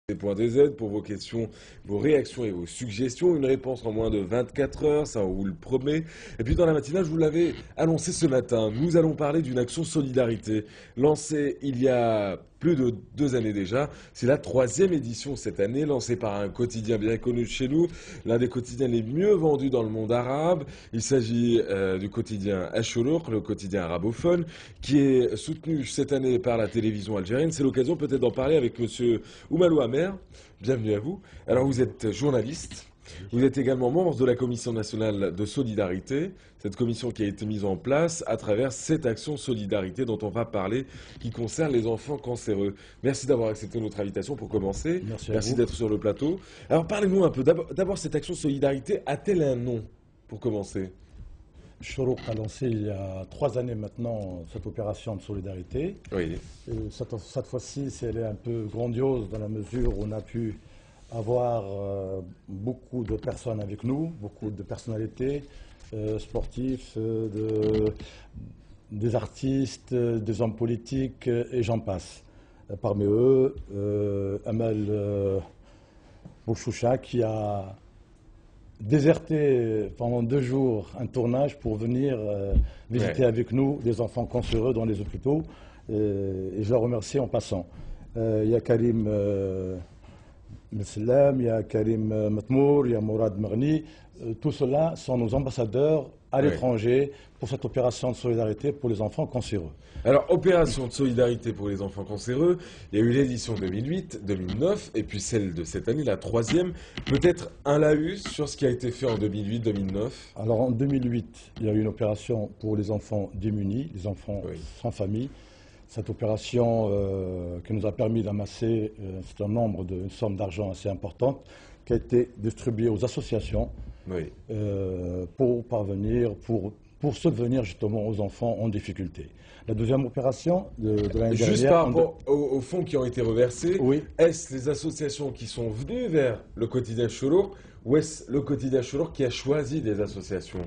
DZ pour vos questions, vos réactions et vos suggestions. Une réponse en moins de 24 heures, ça on vous le promet. Et puis dans la matinale, je vous l'avais annoncé ce matin, nous allons parler d'une action solidarité lancée il y a plus de 2 années déjà. C'est la 3e édition cette année, lancée par un quotidien bien connu de chez nous, l'un des quotidiens les mieux vendus dans le monde arabe. Il s'agit du quotidien Ash-Shorouk, le quotidien arabophone, qui est soutenu cette année par la télévision algérienne. C'est l'occasion peut-être d'en parler avec monsieur Oumalou Amer. Bienvenue à vous. Alors vous êtes journaliste, vous êtes également membre de la Commission nationale de solidarité, cette commission qui a été mise en place à travers cette action solidarité dont on va parler, qui concerne les enfants cancéreux. Merci d'avoir accepté notre invitation pour commencer. Merci d'être sur le plateau. Alors parlez-nous un peu, d'abord cette action solidarité a-t-elle un nom pour commencer? Shorouk a lancé il y a 3 années maintenant cette opération de solidarité. Oui. Cette fois-ci, elle est un peu grandiose dans la mesure où on a pu avoir beaucoup de personnes avec nous, beaucoup de personnalités, sportifs, des artistes, des hommes politiques et j'en passe. Parmi eux, Amal Bouchoucha qui a déserté pendant 2 jours un tournage pour venir visiter avec nous des enfants cancéreux dans les hôpitaux et je la remercie en passant. Il y a Karim Meslam, il y a Karim Matmour, il y a Mourad Marni, tout cela sont nos ambassadeurs à l'étranger pour cette opération de solidarité pour les enfants cancéreux. Alors, opération de solidarité pour les enfants cancéreux, il y a eu l'édition 2008, 2009, et puis celle de cette année, la 3e. Peut-être un laïus sur ce qui a été fait en 2008-2009. Alors, en 2008, il y a eu une opération pour les enfants démunis, les enfants sans famille. Cette opération qui nous a permis d'amasser une somme d'argent assez importante, qui a été distribuée aux associations pour subvenir justement aux enfants en difficulté. La deuxième opération de l'année dernière... Juste par rapport aux fonds qui ont été reversés, est-ce les associations qui sont venues vers le quotidien Shorouk ou est-ce le quotidien Shorouk qui a choisi des associations?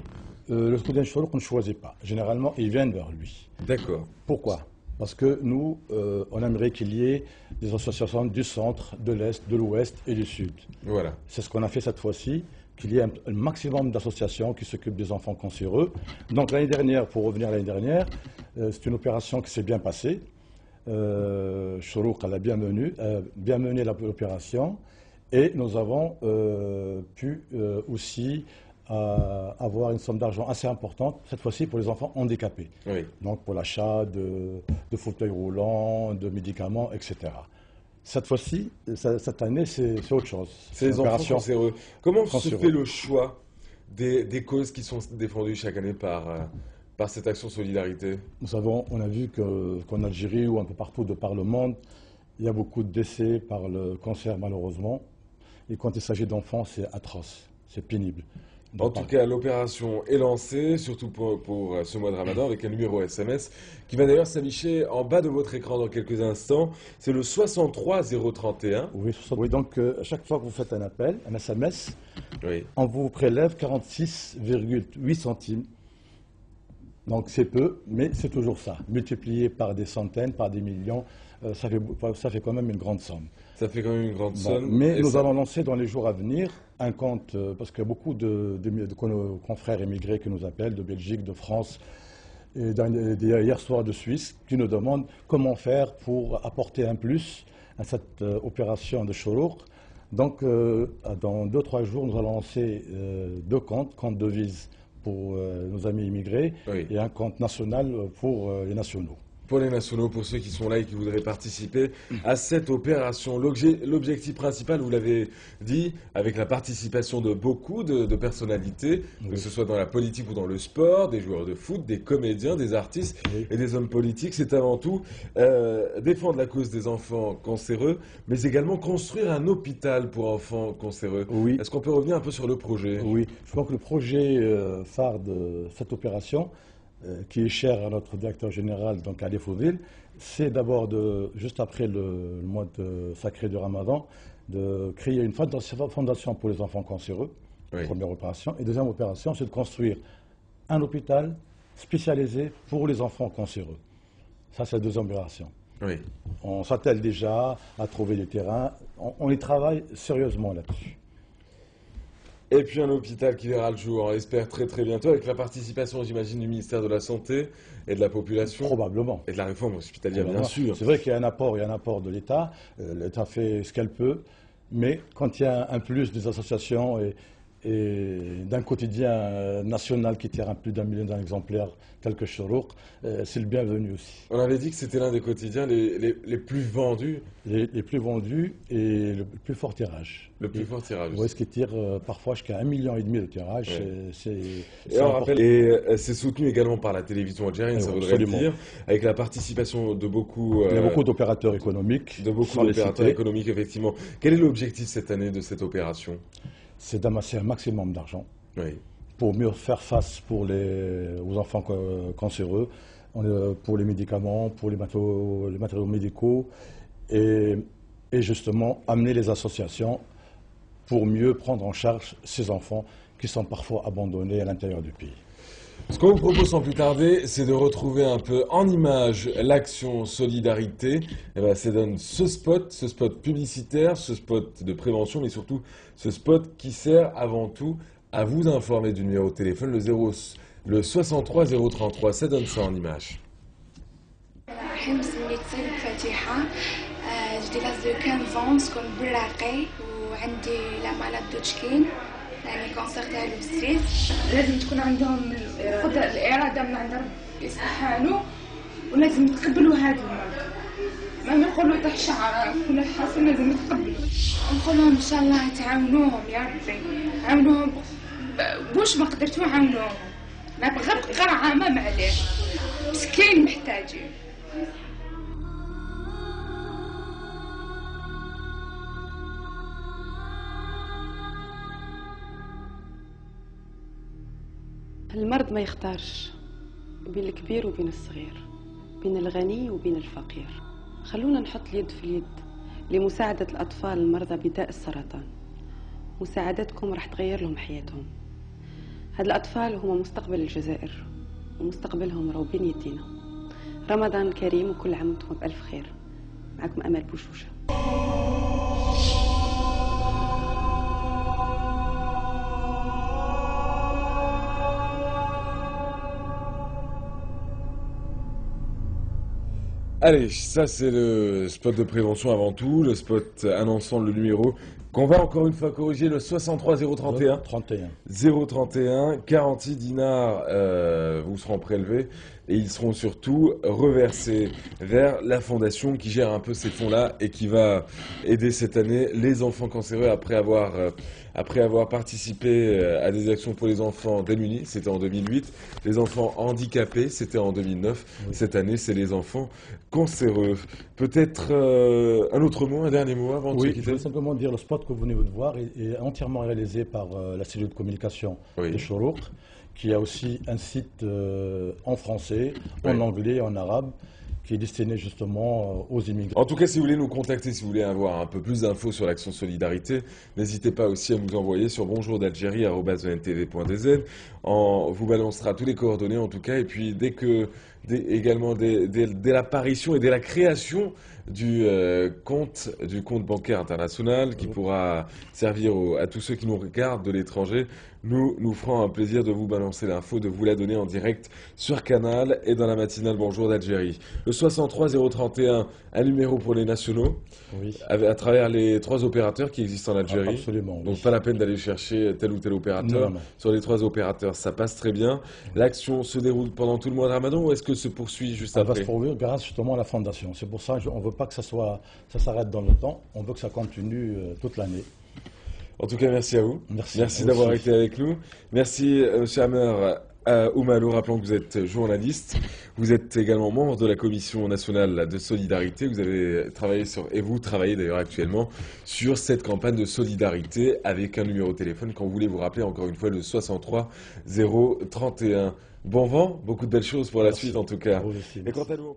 Le quotidien Shorouk ne choisit pas. Généralement, ils viennent vers lui. D'accord. Pourquoi? Parce que nous, on aimerait qu'il y ait des associations du centre, de l'est, de l'ouest et du sud. Voilà. C'est ce qu'on a fait cette fois-ci, qu'il y ait un maximum d'associations qui s'occupent des enfants cancéreux. Donc l'année dernière, pour revenir à l'année dernière, c'est une opération qui s'est bien passée. Shorouk a bien mené l'opération et nous avons pu aussi avoir une somme d'argent assez importante, cette fois-ci pour les enfants handicapés. Donc pour l'achat de fauteuils roulants, de médicaments, etc. Cette fois-ci, cette année, c'est autre chose. C'est les enfants cancéreux. Comment se fait le choix des causes qui sont défendues chaque année par cette action solidarité? On a vu qu'en Algérie ou un peu partout de par le monde, il y a beaucoup de décès par le cancer malheureusement. Et quand il s'agit d'enfants, c'est atroce, c'est pénible. En tout cas, l'opération est lancée, surtout pour ce mois de Ramadan, avec un numéro SMS qui va d'ailleurs s'afficher en bas de votre écran dans quelques instants. C'est le 63 031. Oui, donc à chaque fois que vous faites un appel, un SMS, on vous prélève 46,8 centimes. Donc c'est peu, mais c'est toujours ça. Multiplié par des centaines, par des millions, ça fait quand même une grande somme. Ça fait quand même une grande somme. Mais nous allons lancer dans les jours à venir un compte, parce qu'il y a beaucoup de confrères émigrés qui nous appellent, de Belgique, de France, et hier soir de Suisse, qui nous demandent comment faire pour apporter un plus à cette opération de Shorouk. Donc dans 2-3 jours, nous allons lancer 2 comptes devises pour nos amis immigrés et un compte national pour les nationaux. Pour les nationaux, pour ceux qui sont là et qui voudraient participer à cette opération. L'objectif principal, vous l'avez dit, avec la participation de beaucoup de personnalités, que ce soit dans la politique ou dans le sport, des joueurs de foot, des comédiens, des artistes et des hommes politiques, c'est avant tout défendre la cause des enfants cancéreux, mais également construire un hôpital pour enfants cancéreux. Est-ce qu'on peut revenir un peu sur le projet? Oui, je crois que le projet phare de cette opération, qui est cher à notre directeur général, donc à Lefouville, c'est d'abord, juste après le mois sacré de Ramadan, de créer une fondation pour les enfants cancéreux, première opération. Et deuxième opération, c'est de construire un hôpital spécialisé pour les enfants cancéreux. Ça, c'est la deuxième opération. Oui. On s'attelle déjà à trouver des terrains. On y travaille sérieusement là-dessus. Et puis un hôpital qui verra le jour, on l'espère très très bientôt, avec la participation, j'imagine, du ministère de la Santé et de la Population. Probablement. Et de la réforme hospitalière, bien sûr. C'est vrai qu'il y a un apport de l'État. L'État fait ce qu'elle peut. Mais quand il y a un plus des associations et d'un quotidien national qui tire plus d'1 million d'exemplaires, tel que Chourouk, c'est le bienvenu aussi. On avait dit que c'était l'un des quotidiens les plus vendus. Les plus vendus et le plus fort tirage. Le plus fort tirage. Oui, ce qui tire parfois jusqu'à 1,5 million de tirage. Ouais. C'est on rappelle, et c'est soutenu également par la télévision algérienne, ça voudrait absolument. dire, avec la participation de beaucoup... Il y a beaucoup d'opérateurs économiques. De beaucoup d'opérateurs économiques, effectivement. Quel est l'objectif cette année de cette opération? C'est d'amasser un maximum d'argent. Oui. Pour mieux faire face aux enfants cancéreux, pour les médicaments, pour les matériaux médicaux, et justement amener les associations pour mieux prendre en charge ces enfants qui sont parfois abandonnés à l'intérieur du pays. Ce qu'on vous propose sans plus tarder, c'est de retrouver un peu en image l'action Solidarité. Et ben, ça donne ce spot publicitaire, ce spot de prévention, mais surtout ce spot qui sert avant tout à vous informer du numéro de téléphone, le 63 033. Ça donne ça en image. يعني كونسير تاع الستريس لازم تكون عندهم القدره الاراده من عند ربي سبحانه ولازم يتقبلوا هذا المرض ما يقولوا طيح شعر ولا حاصل لازم يتقبلوا نقول لهم ان شاء الله تعاونوهم يا ربي عاونوهم بوش ما قدرتوا عاونوهم غير عامه معليش مسكين محتاجين المرض ما يختارش بين الكبير وبين الصغير، بين الغني وبين الفقير. خلونا نحط اليد في اليد لمساعدة الأطفال المرضى بداء السرطان. مساعدتكم راح تغير لهم حياتهم. هاد الأطفال هم مستقبل الجزائر ومستقبلهم راهو بين يدينا. رمضان كريم وكل عام وانتم بألف خير. معكم أمل بوشوشة. Allez, ça c'est le spot de prévention avant tout, le spot annonçant le numéro qu'on va encore une fois corriger, le 63 031. 031, 46 dinars vous seront prélevés et ils seront surtout reversés vers la fondation qui gère un peu ces fonds-là et qui va aider cette année les enfants cancéreux après avoir participé à des actions pour les enfants démunis, c'était en 2008, les enfants handicapés, c'était en 2009, oui. Cette année c'est les enfants cancéreux. Peut-être un autre mot, un dernier mot avant de se quitter. Je veux simplement dire, le spot que vous venez de voir est entièrement réalisé par la cellule de communication de Chourouk, qui a aussi un site en français, en anglais, en arabe, qui est destiné justement aux immigrés. En tout cas, si vous voulez nous contacter, si vous voulez avoir un peu plus d'infos sur l'action Solidarité, n'hésitez pas aussi à nous envoyer sur bonjourdalgérie@ntv.dz. On vous balancera tous les coordonnées en tout cas, et puis également dès l'apparition et dès la création du compte bancaire international qui pourra servir à tous ceux qui nous regardent de l'étranger. Nous ferons un plaisir de vous balancer l'info, de vous la donner en direct sur Canal et dans la matinale Bonjour d'Algérie. Le 63 031, un numéro pour les nationaux, à travers les 3 opérateurs qui existent en Algérie. Absolument. Donc pas la peine d'aller chercher tel ou tel opérateur. Non. Sur les 3 opérateurs, ça passe très bien. L'action se déroule pendant tout le mois de Ramadan ou est-ce que se poursuit juste après? Elle va se poursuivre grâce justement à la fondation. C'est pour ça qu'on ne veut pas que ça s'arrête dans le temps. On veut que ça continue toute l'année. En tout cas, merci à vous. Merci d'avoir été avec nous. Merci, M. Hammer Oumalou. Rappelons que vous êtes journaliste. Vous êtes également membre de la Commission nationale de solidarité. Vous avez travaillé et vous travaillez d'ailleurs actuellement sur cette campagne de solidarité avec un numéro de téléphone quand vous voulez vous rappeler encore une fois le 63 031. Bon vent, beaucoup de belles choses pour la suite en tout cas. Merci. Et quant à nous,